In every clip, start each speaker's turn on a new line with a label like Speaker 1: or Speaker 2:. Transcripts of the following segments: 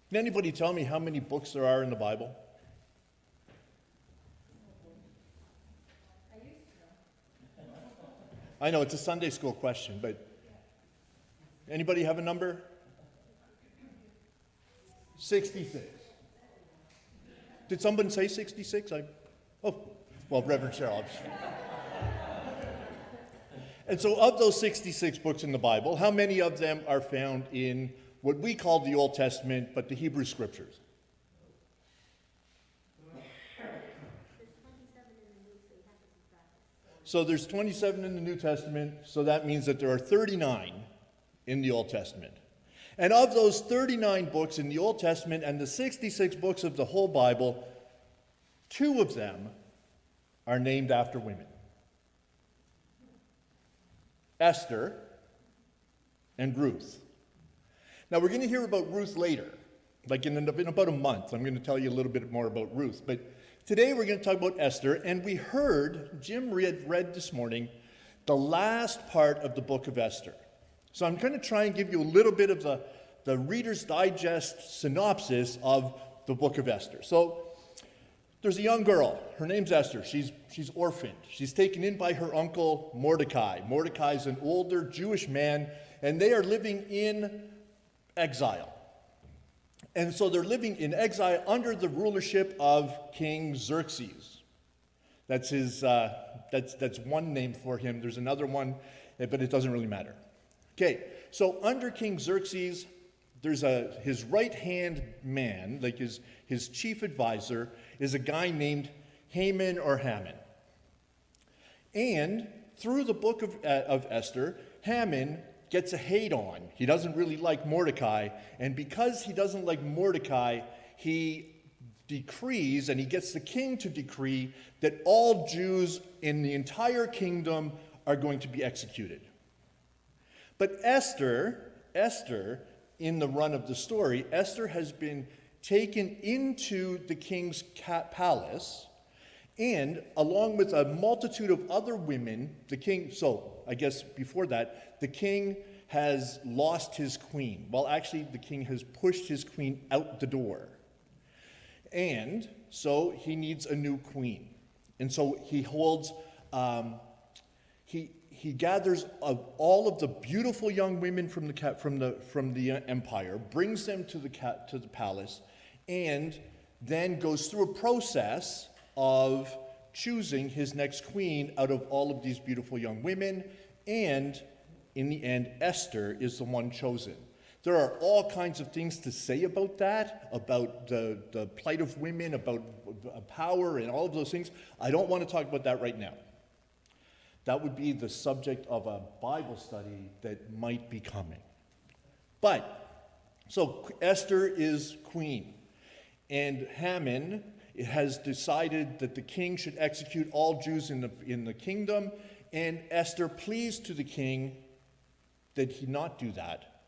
Speaker 1: Can anybody tell me how many books there are in the Bible? I know it's a Sunday school question, but anybody have a number? 66. Did someone say 66? Reverend Cheryl. And so of those 66 books in the Bible, how many of them are found in what we call the Old Testament, but the Hebrew Scriptures? So there's 27 in the New Testament, so that means that there are 39 in the Old Testament. And of those 39 books in the Old Testament and the 66 books of the whole Bible, 2 of them are named after women. Esther and Ruth. Now we're going to hear about Ruth later, like in about a month. I'm going to tell you a little bit more about Ruth. But today we're going to talk about Esther, and we heard, Jim read this morning, the last part of the book of Esther. So I'm going to try and give you a little bit of the Reader's Digest synopsis of the book of Esther. So there's a young girl. Her name's Esther. She's orphaned. She's taken in by her uncle Mordecai. Mordecai's an older Jewish man, and they are living in exile. And so they're living in exile under the rulership of King Xerxes. That's his. That's one name for him. There's another one, but it doesn't really matter. Okay, so under King Xerxes, there's his right-hand man, like his chief advisor, is a guy named Haman or Haman. And through the book of Esther, Haman gets a hate on. He doesn't really like Mordecai, and because he doesn't like Mordecai, he decrees, and he gets the king to decree, that all Jews in the entire kingdom are going to be executed. But Esther, in the run of the story, Esther has been taken into the king's palace, and along with a multitude of other women, the king, so I guess before that, the king has lost his queen. Well, actually, the king has pushed his queen out the door. And so he needs a new queen. And so he holds, he gathers all of the beautiful young women from the empire, brings them to the palace, and then goes through a process of choosing his next queen out of all of these beautiful young women, and in the end, Esther is the one chosen. There are all kinds of things to say about that, about the plight of women, about power, and all of those things. I don't want to talk about that right now. That would be the subject of a Bible study that might be coming. But, so Esther is queen, and Haman has decided that the king should execute all Jews in the kingdom, and Esther pleads to the king that he not do that.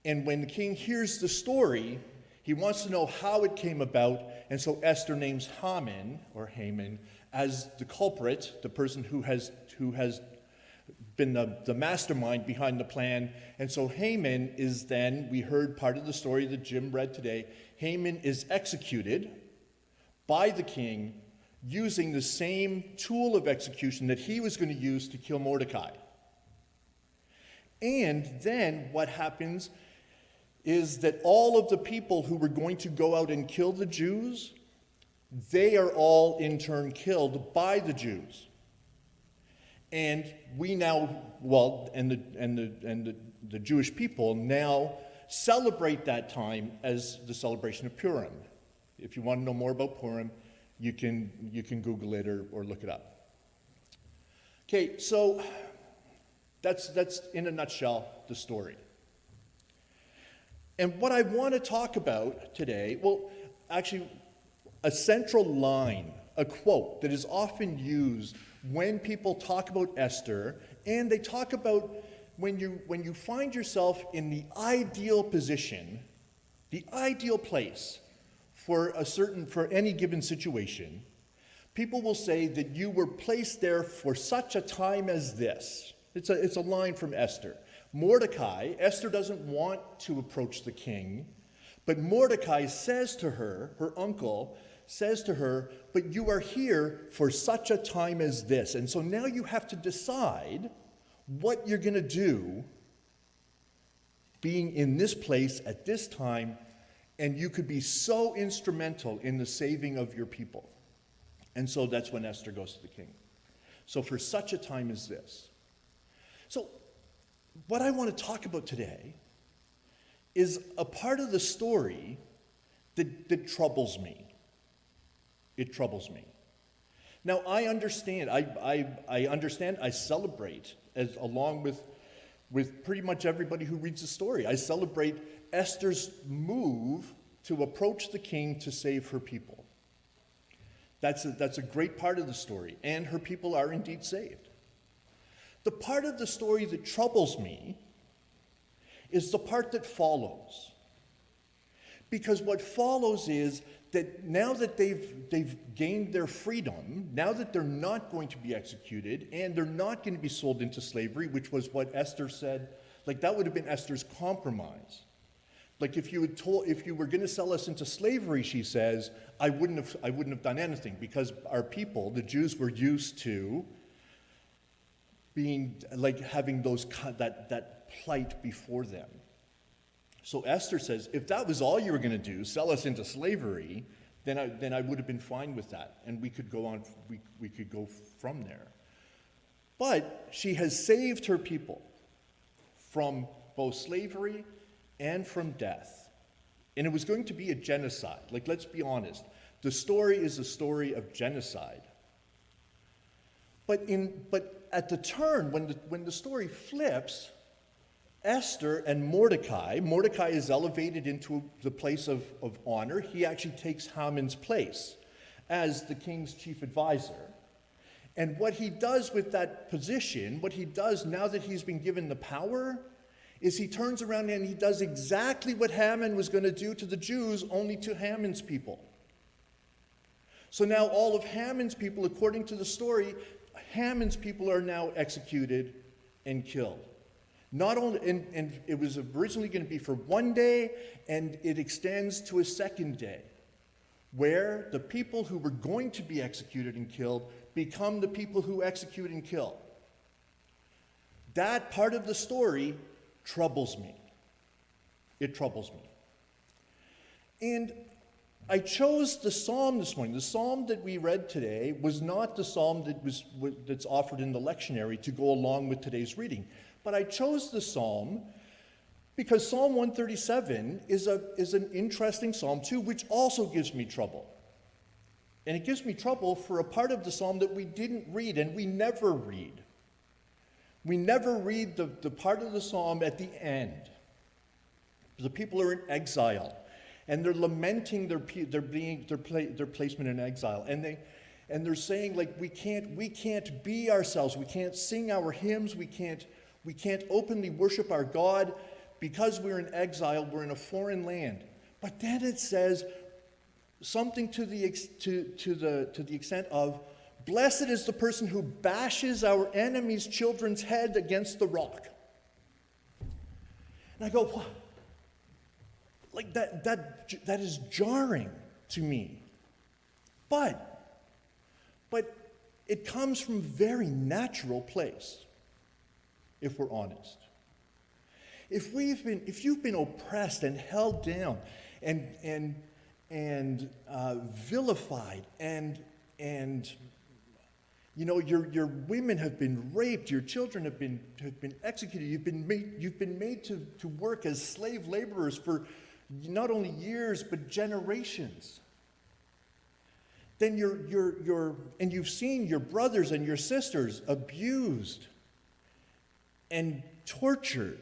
Speaker 1: And when the king hears the story, he wants to know how it came about, and so Esther names Haman as the culprit, the person who has been the mastermind behind the plan. And so Haman is then, we heard part of the story that Jim read today, Haman is executed by the king using the same tool of execution that he was going to use to kill Mordecai. And then what happens is that all of the people who were going to go out and kill the Jews, they are all in turn killed by the Jews. And we now, the Jewish people now celebrate that time as the celebration of Purim. If you want to know more about Purim, you can Google it or look it up. Okay, so that's in a nutshell the story. And what I want to talk about today, actually, a central line, a quote that is often used when people talk about Esther, and they talk about when you find yourself in the ideal position, the ideal place for any given situation, people will say that you were placed there for such a time as this. It's a line from Esther. Esther doesn't want to approach the king, but Mordecai says to her, her uncle, says to her, but you are here for such a time as this. And so now you have to decide what you're going to do being in this place at this time, and you could be so instrumental in the saving of your people. And so that's when Esther goes to the king. So for such a time as this. So what I want to talk about today is a part of the story that troubles me. It troubles me. Now, I understand, I celebrate, as along with pretty much everybody who reads the story, I celebrate Esther's move to approach the king to save her people. That's a great part of the story, and her people are indeed saved. The part of the story that troubles me is the part that follows. Because what follows is that now that they've gained their freedom, now that they're not going to be executed and they're not going to be sold into slavery, which was what Esther said, like that would have been Esther's compromise. Like if you were going to sell us into slavery, she says, I wouldn't have done anything, because our people, the Jews, were used to being like having that plight before them. So Esther says, if that was all you were going to do, sell us into slavery, then I would have been fine with that, and we could go on. We could go from there. But she has saved her people from both slavery and from death, and it was going to be a genocide. Like, let's be honest, the story is a story of genocide. But at the turn, when the story flips, Esther and Mordecai is elevated into the place of honor. He actually takes Haman's place as the king's chief advisor. And what he does with that position, what he does now that he's been given the power, is he turns around and he does exactly what Haman was going to do to the Jews, only to Haman's people. So now all of Haman's people, according to the story, Haman's people are now executed and killed. Not only, and it was originally going to be for one day, and it extends to a second day, where the people who were going to be executed and killed become the people who execute and kill. That part of the story troubles me. It troubles me. And I chose the psalm this morning. The psalm that we read today was not the psalm that's offered in the lectionary to go along with today's reading. But I chose the psalm because Psalm 137 is an interesting psalm too, which also gives me trouble. And it gives me trouble for a part of the psalm that we didn't read, and we never read. We never read the part of the psalm at the end. The people are in exile, and they're lamenting their placement in exile, and they're saying, like, we can't be ourselves, we can't sing our hymns, we can't openly worship our God because we're in exile, we're in a foreign land. But then it says something to the extent of, blessed is the person who bashes our enemy's children's head against the rock. And I go, what? Like that is jarring to me. But it comes from a very natural place, if we're honest. If you've been oppressed and held down and vilified and you know, your women have been raped, your children have been executed, you've been made to work as slave laborers for not only years but generations. Then you've seen your brothers and your sisters abused and tortured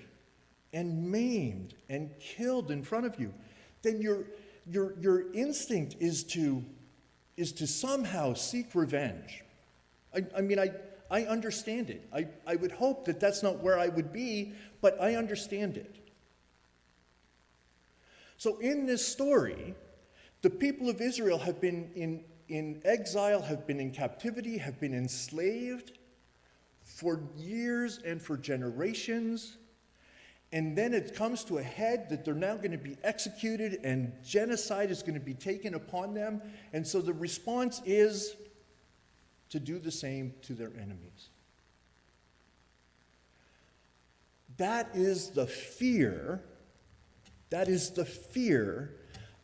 Speaker 1: and maimed and killed in front of you. Then your instinct is to somehow seek revenge. I mean, I understand it. I would hope that that's not where I would be, but I understand it. So in this story, the people of Israel have been in exile, have been in captivity, have been enslaved for years and for generations. And then it comes to a head that they're now going to be executed and genocide is going to be taken upon them. And so the response is to do the same to their enemies. That is the fear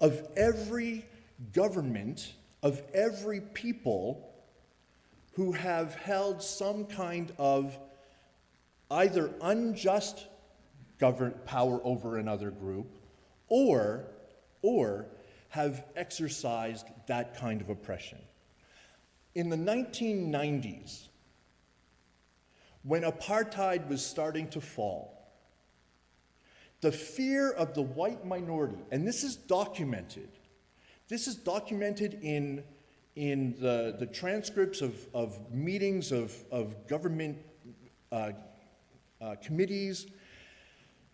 Speaker 1: of every government, of every people who have held some kind of either unjust power over another group, or have exercised that kind of oppression. In the 1990s, when apartheid was starting to fall, the fear of the white minority, and this is documented in the transcripts of meetings of government committees.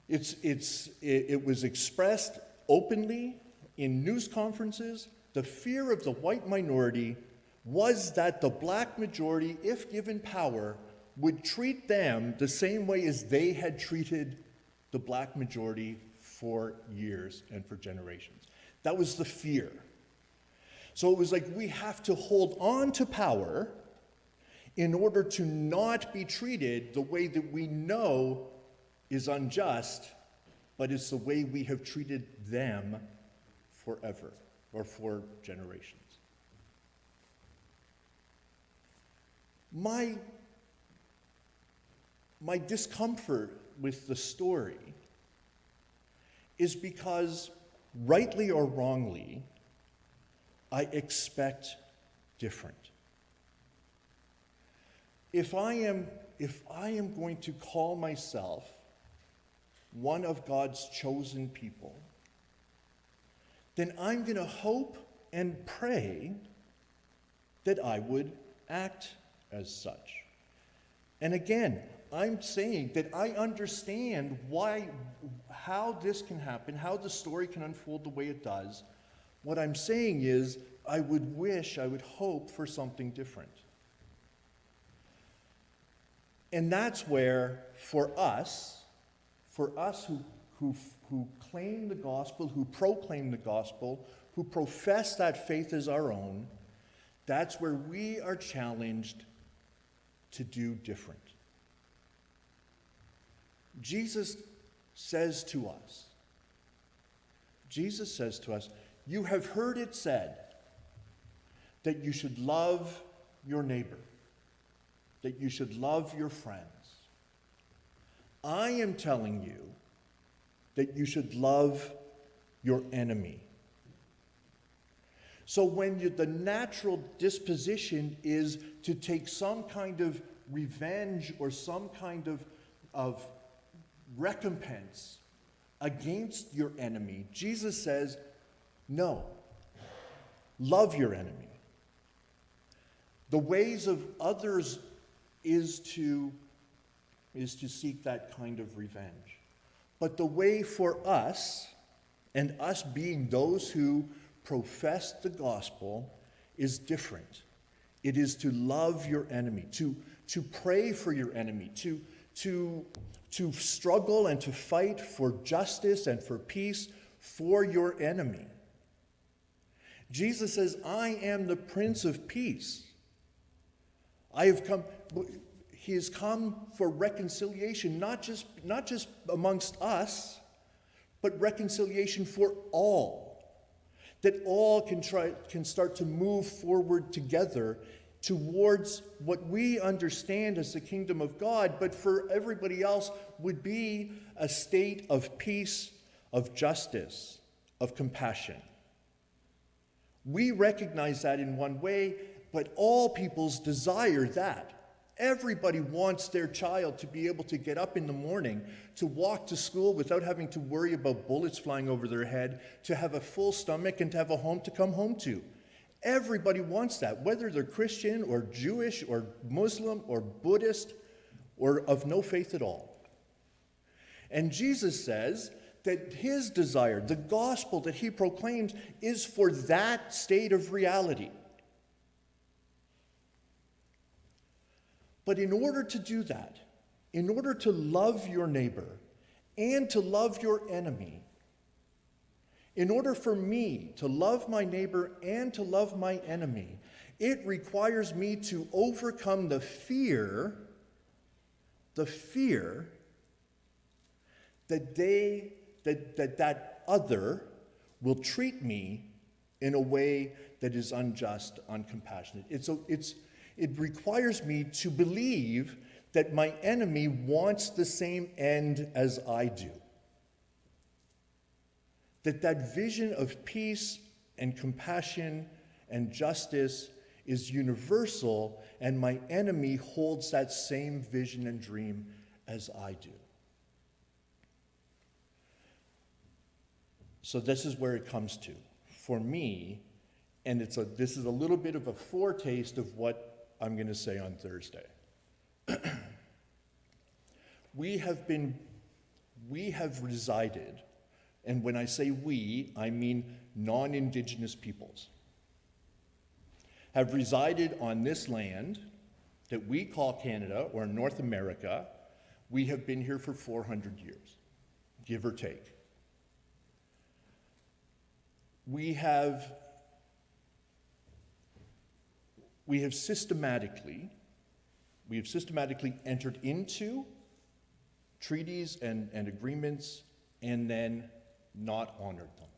Speaker 1: It was expressed openly in news conferences. The fear of the white minority was that the black majority, if given power, would treat them the same way as they had treated the black majority for years and for generations. That was the fear. So it was like, we have to hold on to power in order to not be treated the way that we know is unjust, but it's the way we have treated them forever, or for generations. My discomfort with the story is because, rightly or wrongly, I expect different. If I am going to call myself one of God's chosen people, then I'm going to hope and pray that I would act as such. And again, I'm saying that I understand how this can happen, how the story can unfold the way it does. What I'm saying is, I would hope for something different. And that's where, for us who claim the gospel, who proclaim the gospel, who profess that faith as our own, that's where we are challenged to do different. Jesus says to us, you have heard it said that you should love your neighbor, that you should love your friends. I am telling you that you should love your enemy. So when the natural disposition is to take some kind of revenge or some kind of recompense against your enemy, Jesus says, no, love your enemy. The ways of others is to seek that kind of revenge. But the way for us, and us being those who profess the gospel, is different. It is to love your enemy, to pray for your enemy, to struggle and to fight for justice and for peace for your enemy. Jesus says, I am the Prince of Peace. He has come for reconciliation, not just amongst us, but reconciliation for all. That all can start to move forward together towards what we understand as the kingdom of God, but for everybody else would be a state of peace, of justice, of compassion. We recognize that in one way, but all peoples desire that. Everybody wants their child to be able to get up in the morning, to walk to school without having to worry about bullets flying over their head, to have a full stomach and to have a home to come home to. Everybody wants that, whether they're Christian or Jewish or Muslim or Buddhist or of no faith at all. And Jesus says that his desire, the gospel that he proclaims, is for that state of reality. But in order to do that, in order to love your neighbor and to love your enemy. In order for me to love my neighbor and to love my enemy, it requires me to overcome the fear that other will treat me in a way that is unjust, uncompassionate. It requires me to believe that my enemy wants the same end as I do. That vision of peace and compassion and justice is universal, and my enemy holds that same vision and dream as I do. So this is where it comes to. For me, and this is a little bit of a foretaste of what I'm going to say on Thursday. We have resided, and when I say we, I mean non-Indigenous peoples, have resided on this land that we call Canada or North America. We have been here for 400 years, give or take. We have systematically entered into treaties and agreements and then not honored them.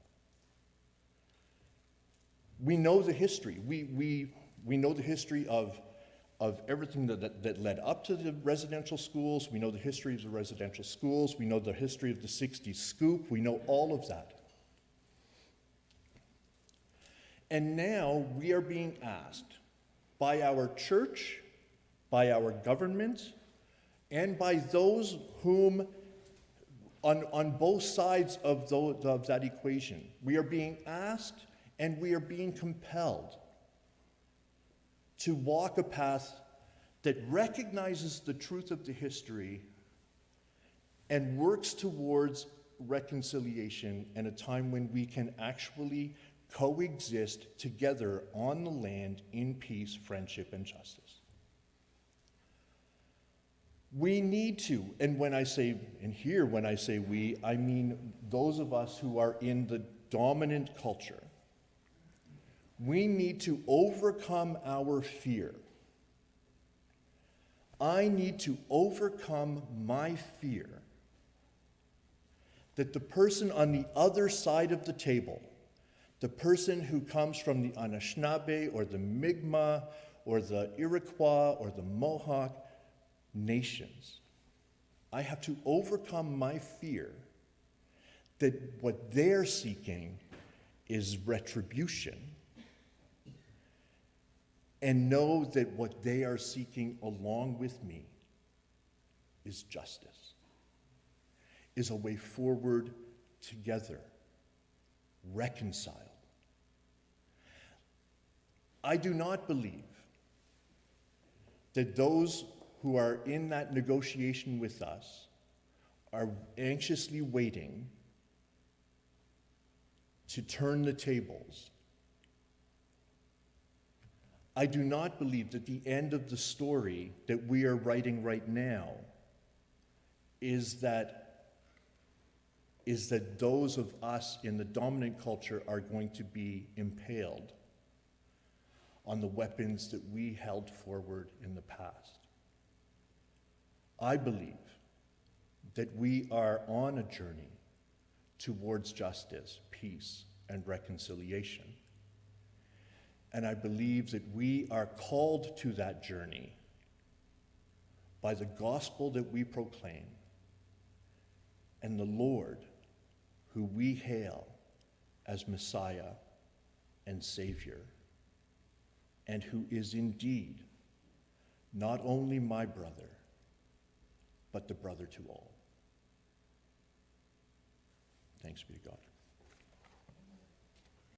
Speaker 1: We know the history. We know the history of everything that led up to the residential schools. We know the history of the residential schools. We know the history of the 60s scoop. We know all of that. And now we are being asked by our church, by our government, and by those whom, on both sides of that equation, we are being asked and we are being compelled to walk a path that recognizes the truth of the history and works towards reconciliation and a time when we can actually coexist together on the land in peace, friendship, and justice. We need to, and when I say we, I mean those of us who are in the dominant culture. We need to overcome our fear. I need to overcome my fear that the person on the other side of the table, the person who comes from the Anishinaabe or the Mi'kmaq or the Iroquois or the Mohawk nations, I have to overcome my fear that what they're seeking is retribution, and know that what they are seeking along with me is justice, is a way forward together, reconciled. I do not believe that those who are in that negotiation with us are anxiously waiting to turn the tables. I do not believe that the end of the story that we are writing right now is that those of us in the dominant culture are going to be impaled on the weapons that we held forward in the past. I believe that we are on a journey towards justice, peace, and reconciliation. And I believe that we are called to that journey by the gospel that we proclaim and the Lord who we hail as Messiah and Savior, and who is indeed not only my brother, but the brother to all. Thanks be to God.